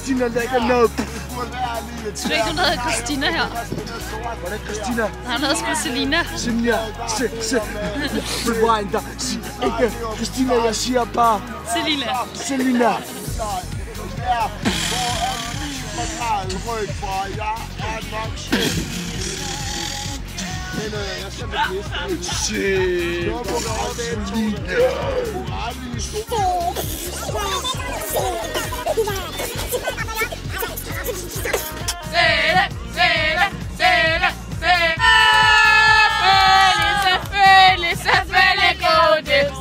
Christina lægger ned. Tror du ikke, hun hedder Christina her? Hvordan Christina? Han hedder sgu Selina. Selina. Rewind dig. Sig ikke Christina, jeg siger bare Selina. Selina. Selvfølgelig går det.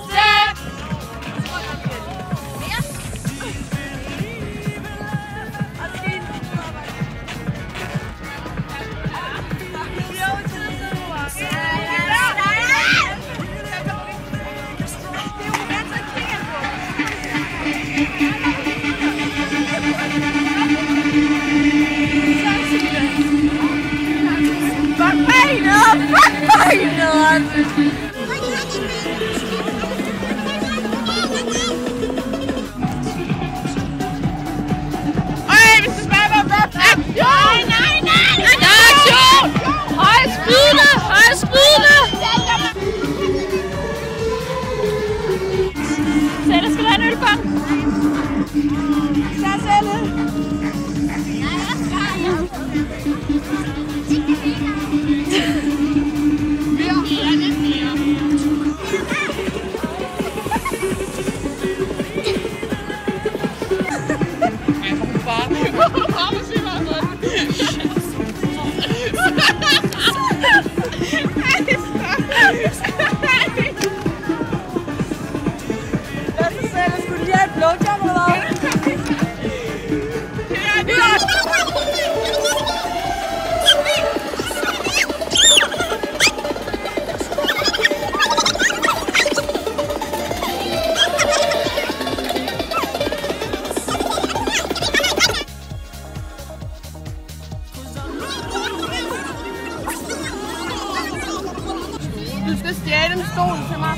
Du skal stjæle en stol til mig.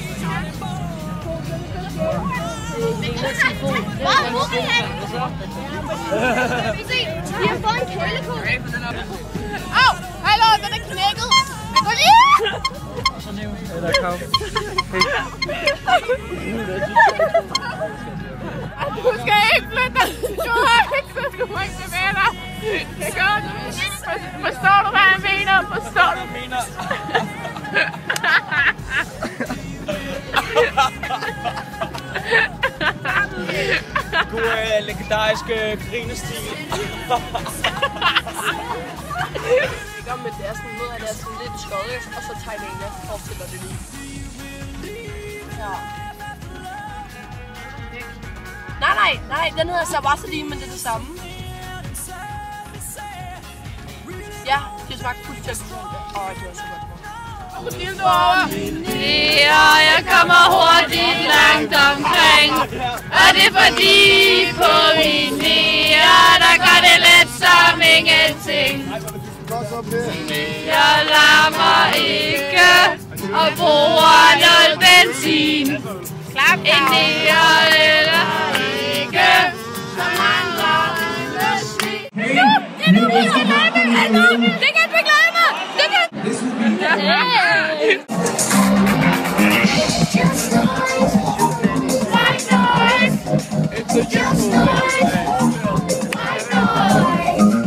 Vi har fået en kælekode. Au! Hallo, den er knækket. Gå lige! Der kom. Du skal ikke flytte dig. Du har ikke, så du må ikke bevæge dig. Det gør du. Forstår du, hvad jeg mener? Forstår du, hvad jeg mener? God legendariske grinestil. Ikke om, det er sådan noget, at det er sådan lidt skøjet, og så tager jeg jeg forestiller det lige. Ja. Nej, den hedder Savasali, men det er det samme. Ja, det smagte fuldstændig sådan. Det var så godt. Ja, jeg kommer hurtigt langt omkring. Og det er fordi på min nære, der gør det let som ingenting. Jeg lader mig ikke og bruger noget benzin. En nære eller ikke, som andre lyst. Det er nu, vi har lavet det. Det kan beklage mig. Det kan...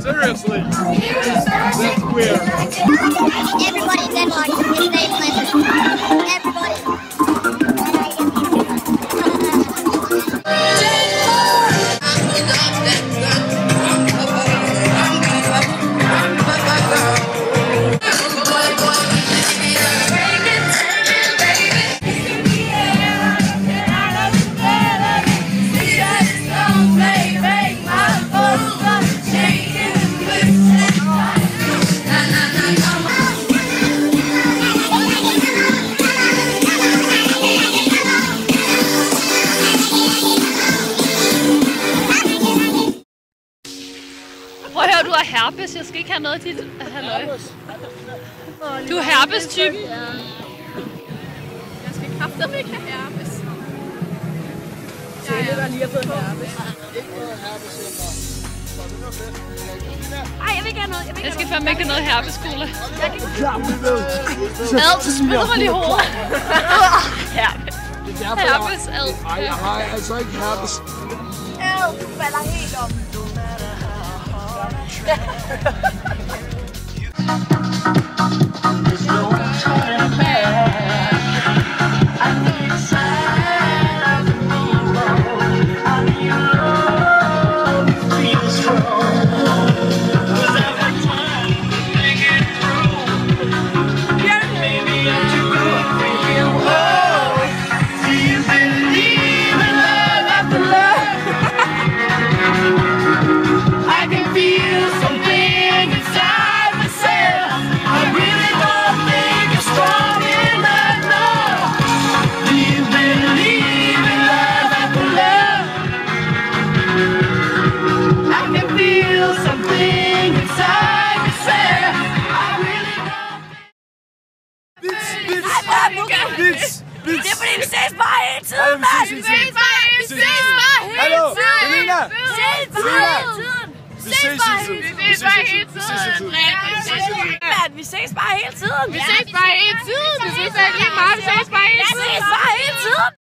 Seriously, that's weird. Everybody in Denmark is named Clinton. Everybody. Prøv at høre, du har herpes. Jeg skal ikke have noget af dit halløj. Du er herpes-typen. Jeg skal kraftedeme ikke have herpes. Jeg er lige har fået herpes. Ikke noget herpes. Ej, jeg vil ikke have noget. Jeg skal fandme ikke have noget herpeskole. Klar, vi ved. Ad, spiller mig lige i hovedet. Herpes. Herpes, ad. Ej, jeg har altså ikke herpes. Du falder helt om. Det er fordi, vi ses bare hele tiden, mand! Vi ses bare hele tiden! Hallo, Elina! Vi ses bare hele tiden! Vi ses bare hele tiden! Vi ses bare hele tiden! Mand, vi ses bare hele tiden! Vi ses bare hele tiden! Vi ses bare hele tiden! Vi ses bare hele tiden!